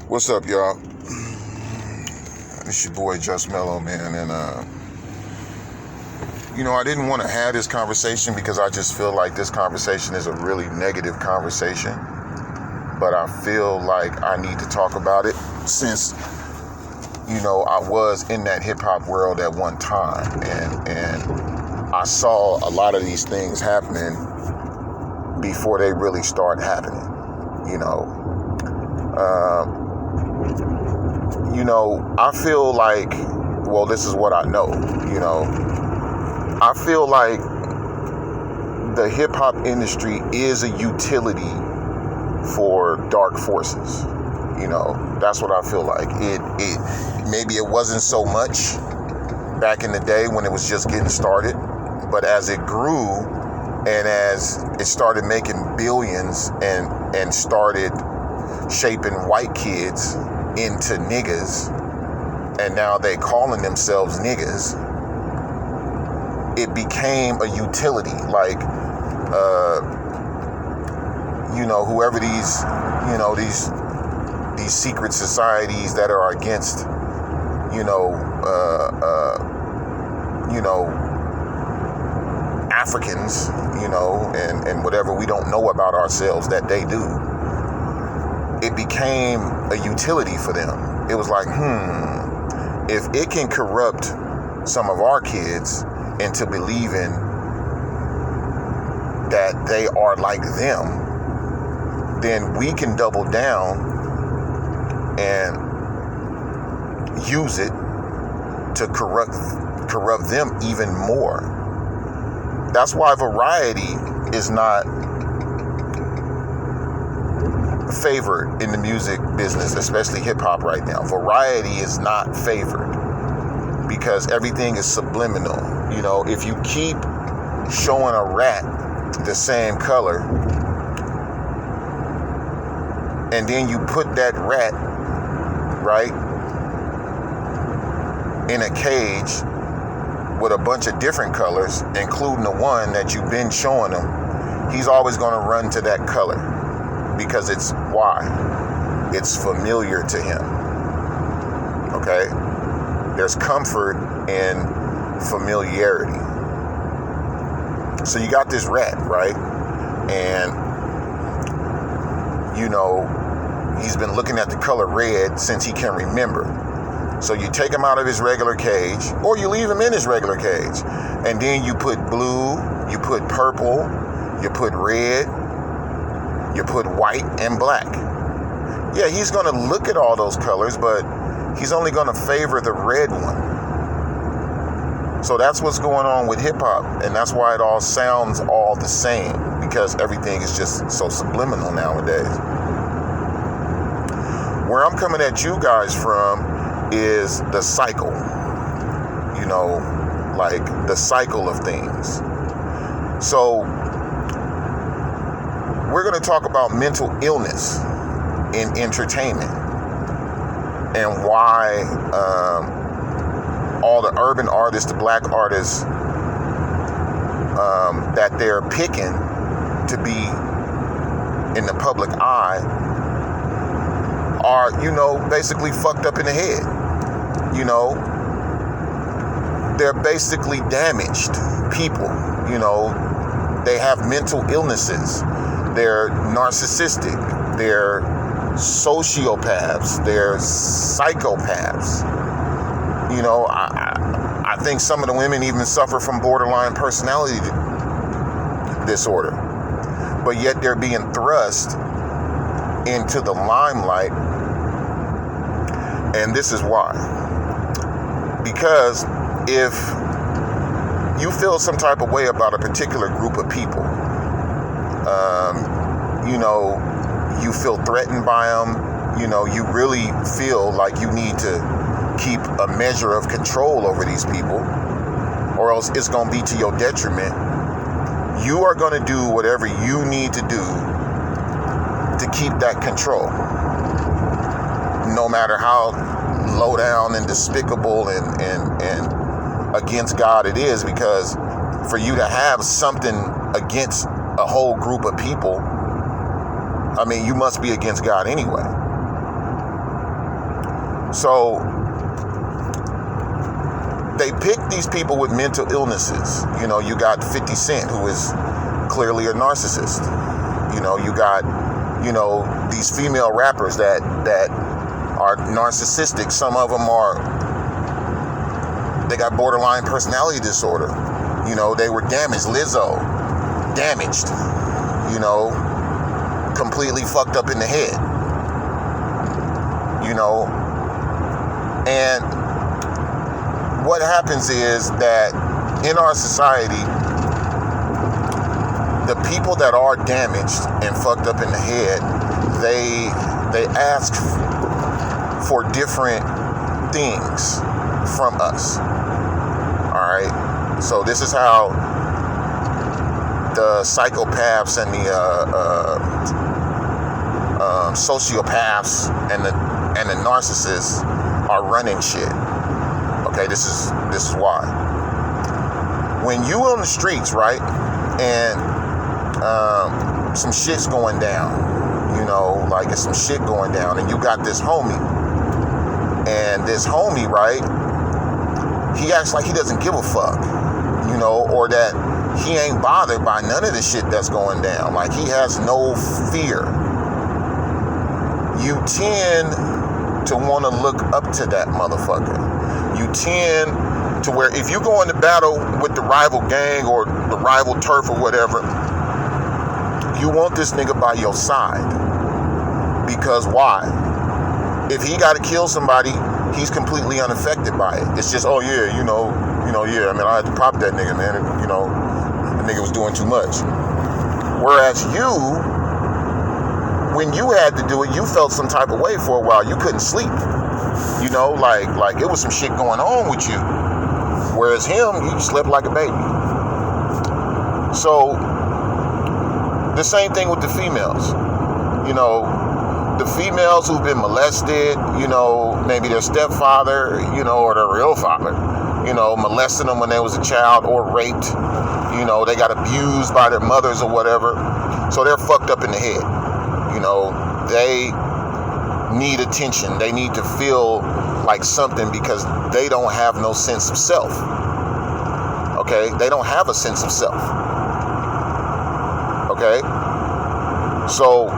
What's up, y'all? It's your boy Just Mellow, man, and I didn't want to have this conversation because I just feel like this conversation is a really negative conversation, but I feel like I need to talk about it since I was in that hip-hop world at one time, and I saw a lot of these things happening before they really start happening. I feel like, well, this is what I know, I feel like the hip hop industry is a utility for dark forces. That's what I feel like. Maybe it wasn't so much back in the day when it was just getting started, but as it grew and as it started making billions and started shaping white kids into niggas, and now they calling themselves niggas, it became a utility. Like, whoever these secret societies that are against, Africans, and whatever we don't know about ourselves that they do, it became a utility for them. It was like, if it can corrupt some of our kids into believing that they are like them, then we can double down and use it to corrupt them even more. That's why variety is not favored in the music business, especially hip hop right now. Variety is not favored because everything is subliminal. If you keep showing a rat the same color and then you put that rat right in a cage with a bunch of different colors, including the one that you've been showing him, he's always going to run to that color. Because it's familiar to him. Okay? There's comfort in familiarity. So you got this rat, right? And, he's been looking at the color red since he can remember. So you take him out of his regular cage, or you leave him in his regular cage. And then you put blue, you put purple, you put red, you put white and black. Yeah, he's going to look at all those colors, but he's only going to favor the red one. So that's what's going on with hip hop, and that's why it all sounds all the same, because everything is just so subliminal nowadays. Where I'm coming at you guys from is the cycle, like the cycle of things. So we're going to talk about mental illness in entertainment and why all the urban artists, the black artists that they're picking to be in the public eye are, basically fucked up in the head. They're basically damaged people. They have mental illnesses. They're narcissistic, they're sociopaths, they're psychopaths. I think some of the women even suffer from borderline personality disorder. But yet they're being thrust into the limelight. And this is why. Because if you feel some type of way about a particular group of people, you feel threatened by them, you really feel like you need to keep a measure of control over these people, or else it's going to be to your detriment. You are going to do whatever you need to do to keep that control, no matter how low down and despicable and against God it is, because for you to have something against a whole group of people, you must be against God anyway. So they pick these people with mental illnesses. You know, you got 50 Cent, who is clearly a narcissist. You know, you got, you know, these female rappers that are narcissistic. Some of them they got borderline personality disorder. You know, they were damaged. Lizzo, damaged. You know, completely fucked up in the head. You know, and what happens is that in our society, the people that are damaged and fucked up in the head, they ask for different things from us. All right. So this is how the psychopaths and the sociopaths and the narcissists are running shit. Okay, this is why. When you on the streets, right, and some shit's going down, you know, like it's some shit going down, and you got this homie, and this homie, right, he acts like he doesn't give a fuck, you know, or that he ain't bothered by none of the shit that's going down. Like, he has no fear. You tend to want to look up to that motherfucker. You tend to where if you go into battle with the rival gang or the rival turf or whatever, you want this nigga by your side. Because why? If he got to kill somebody, he's completely unaffected by it. It's just, oh yeah, you know, yeah, I mean, I had to pop that nigga, man. You know, the nigga was doing too much. Whereas you, when you had to do it, you felt some type of way for a while. You couldn't sleep. You know, like it was some shit going on with you. Whereas him, he slept like a baby. So, the same thing with the females. You know, the females who've been molested, you know, maybe their stepfather, you know, or their real father, you know, molested them when they was a child or raped. You know, they got abused by their mothers or whatever. So they're fucked up in the head. You know, they need attention. They need to feel like something because they don't have no sense of self. Okay? They don't have a sense of self. Okay? So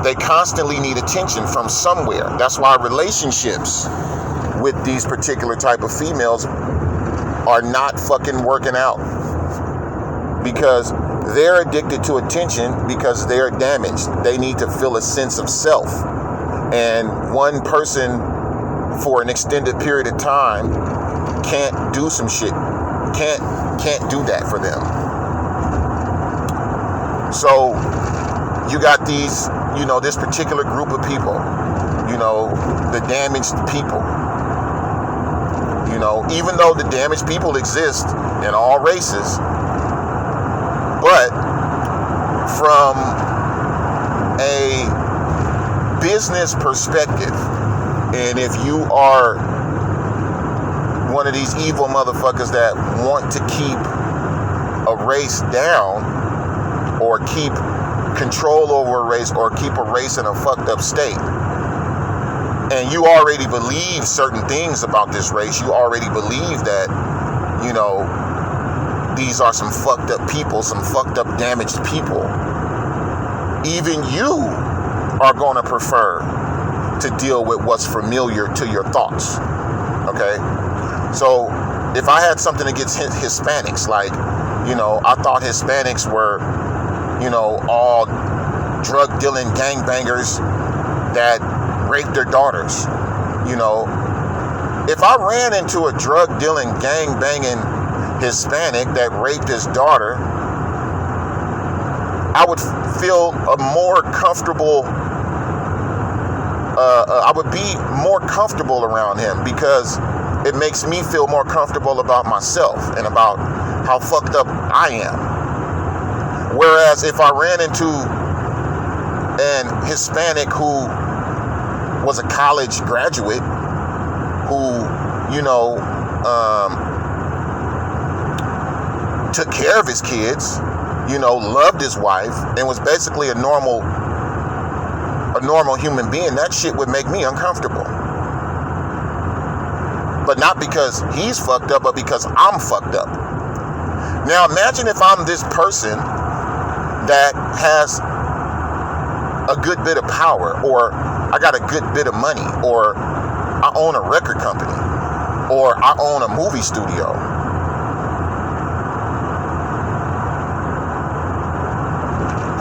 they constantly need attention from somewhere. That's why relationships with these particular type of females are not fucking working out. Because they're addicted to attention because they're damaged. They need to feel a sense of self. And one person for an extended period of time can't do some shit. Can't do that for them. So you got these, you know, this particular group of people, you know, the damaged people. You know, even though the damaged people exist in all races, but from a business perspective, and if you are one of these evil motherfuckers that want to keep a race down or keep control over a race or keep a race in a fucked up state, and you already believe certain things about this race, you already believe that, you know, these are some fucked up people, some fucked up damaged people, even you are going to prefer to deal with what's familiar to your thoughts. Okay? So if I had something against Hispanics, like, you know, I thought Hispanics were, you know, all drug dealing gangbangers that rape their daughters, you know, if I ran into a drug dealing gang banging Hispanic that raped his daughter, I would feel a more comfortable, I would be more comfortable around him because it makes me feel more comfortable about myself and about how fucked up I am. Whereas if I ran into an Hispanic who was a college graduate who, you know, took care of his kids, you know, loved his wife, and was basically a normal human being, that shit would make me uncomfortable. But not because he's fucked up, but because I'm fucked up. Now imagine if I'm this person that has a good bit of power, or I got a good bit of money, or I own a record company, or I own a movie studio.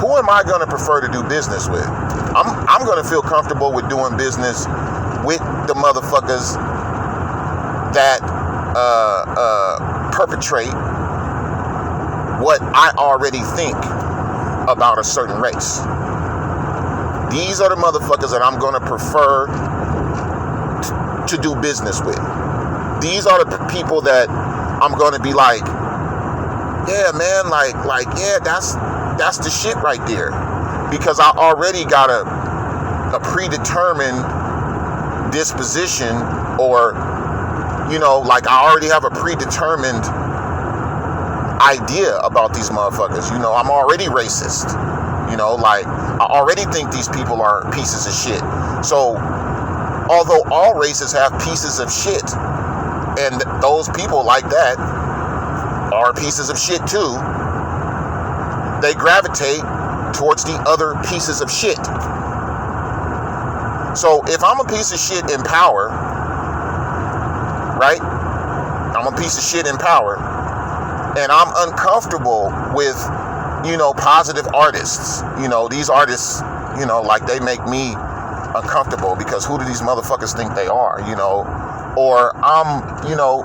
Who am I going to prefer to do business with? I'm going to feel comfortable with doing business with the motherfuckers that perpetrate what I already think about a certain race. These are the motherfuckers that I'm going to prefer to do business with. These are the people that I'm going to be like, yeah, man, like, yeah, that's the shit right there. Because I already got a predetermined disposition, or, you know, like I already have a predetermined idea about these motherfuckers. You know, I'm already racist. You know, like, I already think these people are pieces of shit. So, although all races have pieces of shit, and those people like that are pieces of shit too, they gravitate towards the other pieces of shit. So, if I'm a piece of shit in power, right? I'm a piece of shit in power, and I'm uncomfortable with, you know, positive artists. You know, these artists, you know, like, they make me uncomfortable because who do these motherfuckers think they are, you know? Or you know,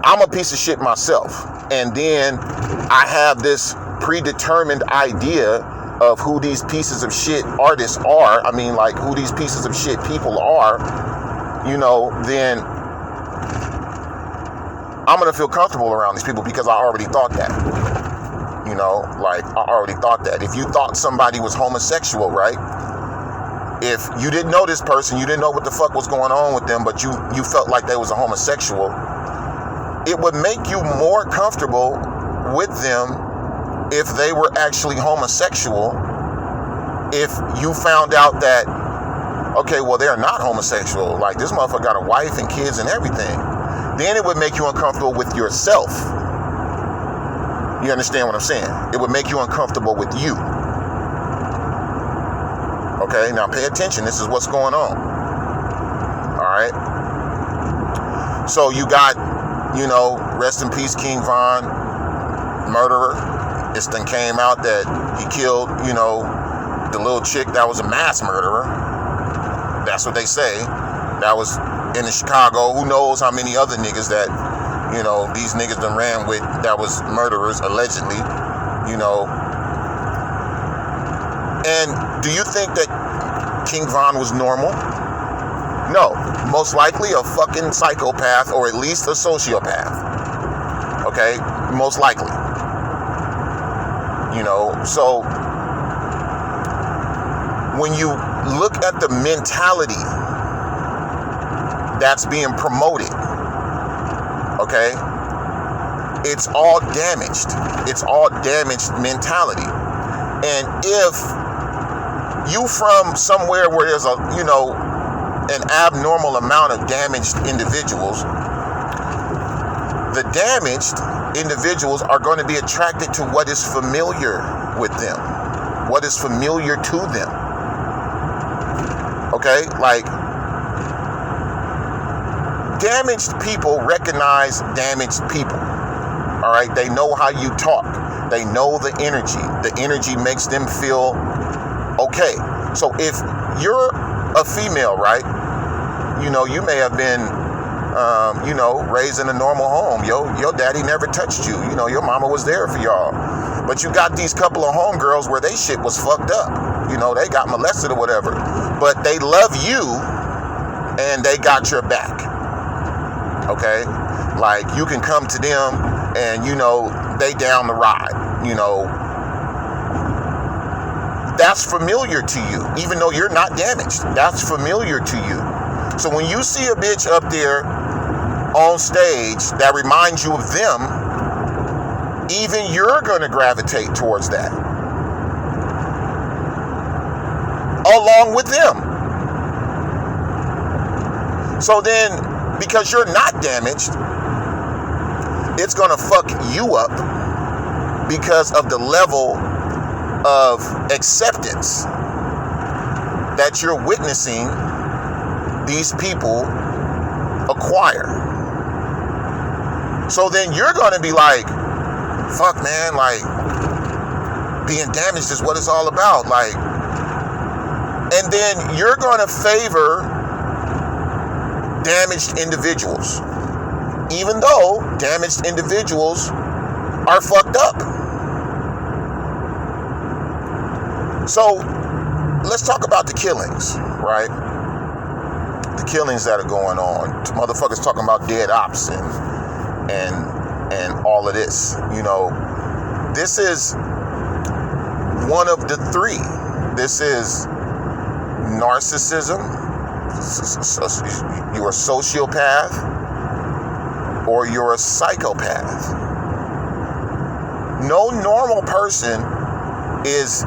I'm a piece of shit myself. And then I have this predetermined idea of who these pieces of shit artists are. I mean, like, who these pieces of shit people are, you know, then I'm going to feel comfortable around these people because I already thought that. You know, like, I already thought that. If you thought somebody was homosexual, right? If you didn't know this person, you didn't know what the fuck was going on with them, but you felt like they was a homosexual, it would make you more comfortable with them if they were actually homosexual. If you found out that, okay, well, they're not homosexual, like, this motherfucker got a wife and kids and everything, then it would make you uncomfortable with yourself. You understand what I'm saying? It would make you uncomfortable with you. Okay, now pay attention. This is what's going on. All right. So you got, you know, rest in peace, King Von, murderer. This thing came out that he killed, you know, the little chick that was a mass murderer. That's what they say. That was in Chicago. Who knows how many other niggas that, you know, these niggas done ran with that was murderers, allegedly, you know. And do you think that King Von was normal? No. Most likely a fucking psychopath, or at least a sociopath. Okay? Most likely. You know, so when you look at the mentality that's being promoted, okay, it's all damaged. It's all damaged mentality. And if you from somewhere where there's a, you know, an abnormal amount of damaged individuals, the damaged individuals are going to be attracted to what is familiar with them, what is familiar to them. Okay, like, damaged people recognize damaged people. All right, they know how you talk. They know the energy. The energy makes them feel okay. So if you're a female, right, you know, you may have been, you know, raised in a normal home. Your daddy never touched you. You know, your mama was there for y'all. But you got these couple of homegirls where they shit was fucked up. You know, they got molested or whatever. But they love you and they got your back. Okay? Like, you can come to them and, you know, they down the ride. You know, that's familiar to you, even though you're not damaged. That's familiar to you. So when you see a bitch up there on stage that reminds you of them, even you're going to gravitate towards that, along with them. So then, because you're not damaged, it's going to fuck you up because of the level of acceptance that you're witnessing these people acquire. So then you're going to be like, fuck, man, like, being damaged is what it's all about. Like, and then you're going to favor damaged individuals, even though damaged individuals are fucked up. So let's talk about the killings, right? The killings that are going on. Motherfuckers talking about dead ops and all of this. You know, this is one of the three. This is narcissism, you're a sociopath, or you're a psychopath. No normal person is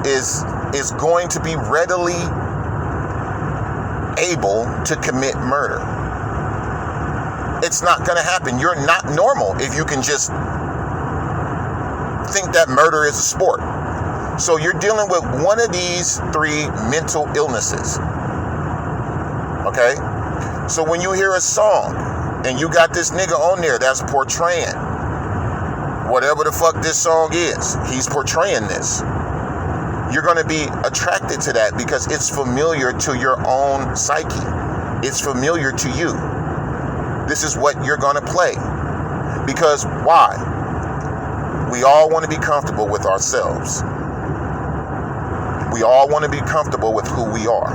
going to be readily able to commit murder. It's not going to happen. You're not normal if you can just think that murder is a sport. So you're dealing with one of these three mental illnesses. Okay? So when you hear a song and you got this nigga on there that's portraying whatever the fuck this song is, he's portraying this. You're going to be attracted to that because it's familiar to your own psyche. It's familiar to you. This is what you're going to play. Because why? We all want to be comfortable with ourselves. We all want to be comfortable with who we are.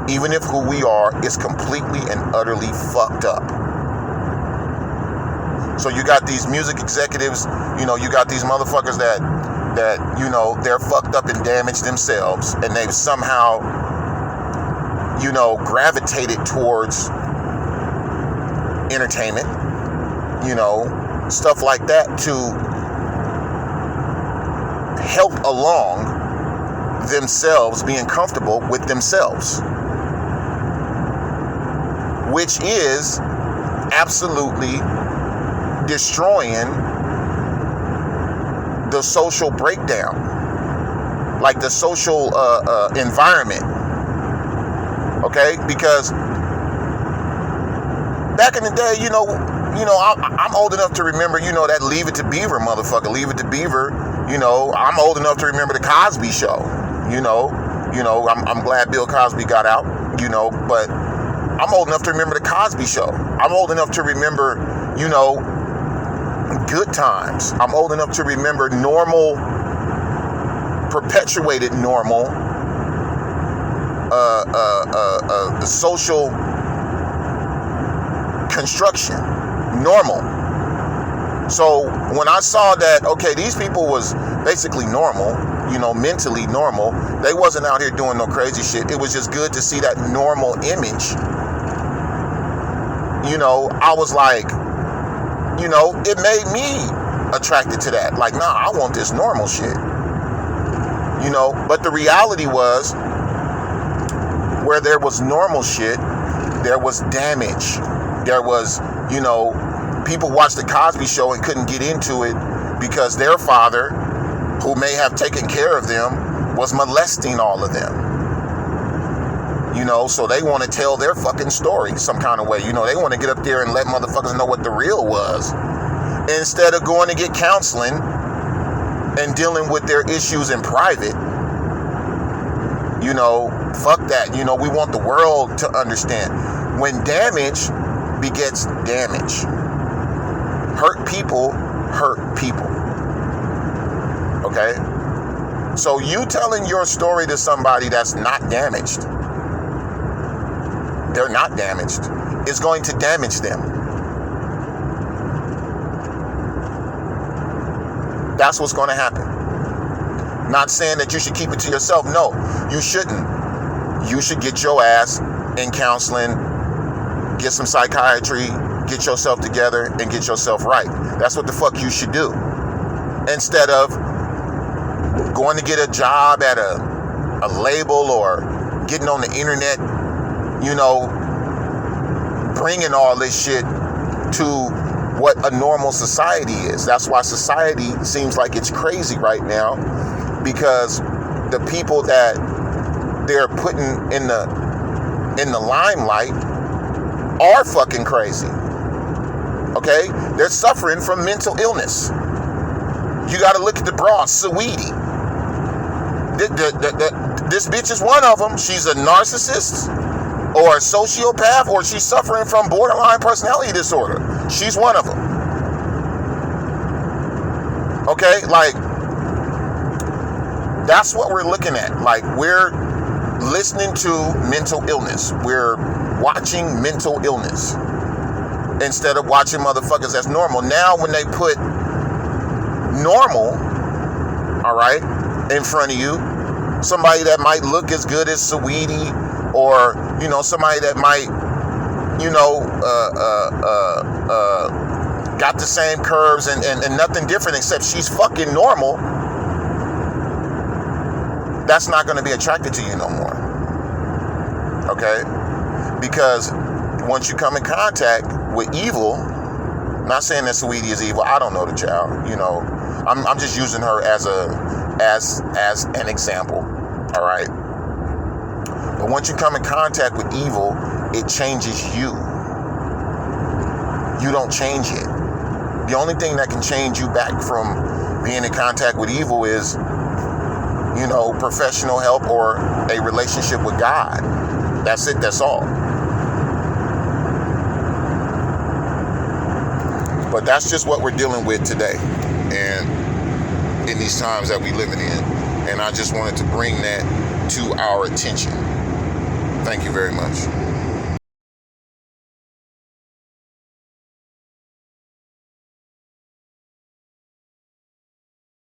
Even if who we are is completely and utterly fucked up. So you got these music executives, you know, you got these motherfuckers that you know, they're fucked up and damaged themselves, and they've somehow, you know, gravitated towards entertainment, you know, stuff like that to help along themselves being comfortable with themselves, which is absolutely destroying the social breakdown, like the social environment. Okay, because back in the day, you know, I'm old enough to remember, you know, that Leave It to Beaver motherfucker, Leave It to Beaver. You know, I'm old enough to remember the Cosby Show. You know, I'm glad Bill Cosby got out. You know, but I'm old enough to remember the Cosby Show. I'm old enough to remember, you know, Good Times. I'm old enough to remember normal, perpetuated normal, the social construction, normal. So when I saw that, okay, these people was basically normal, you know, mentally normal. They wasn't out here doing no crazy shit. It was just good to see that normal image. You know, I was like, you know, it made me attracted to that. Like, nah, I want this normal shit. You know, but the reality was, where there was normal shit, there was damage. There was, you know, people watched the Cosby Show and couldn't get into it because their father, who may have taken care of them, was molesting all of them. You know, so they want to tell their fucking story some kind of way. You know, they want to get up there and let motherfuckers know what the real was, instead of going to get counseling and dealing with their issues in private. You know, fuck that. You know, we want the world to understand. When damage begets damage. Hurt people hurt people. Okay? So you telling your story to somebody that's not damaged, they're not damaged, is going to damage them. That's what's going to happen. Not saying that you should keep it to yourself. No, you shouldn't. You should get your ass in counseling, get some psychiatry, get yourself together, and get yourself right. That's what the fuck you should do. Instead of going to get a job at a label or getting on the internet, you know, bringing all this shit to what a normal society is. That's why society seems like it's crazy right now, because the people that they're putting in the limelight are fucking crazy. Okay? They're suffering from mental illness. You got to look at the broad, Saweetie. This bitch is one of them. She's a narcissist or a sociopath, or she's suffering from borderline personality disorder. She's one of them. Okay? Like, that's what we're looking at. Like, we're listening to mental illness. We're watching mental illness instead of watching motherfuckers that's normal. Now, when they put normal, all right, in front of you, somebody that might look as good as Saweetie, or, you know, somebody that might, you know, got the same curves and nothing different except she's fucking normal, that's not going to be attracted to you no more. Okay? Because once you come in contact with evil, not saying that Saweetie is evil, I don't know the child, you know, I'm just using her as an example, all right? But once you come in contact with evil, it changes you. You don't change it. The only thing that can change you back from being in contact with evil is, you know, professional help or a relationship with God. That's it, that's all. But that's just what we're dealing with today, and in these times that we're living in. And I just wanted to bring that to our attention. Thank you very much.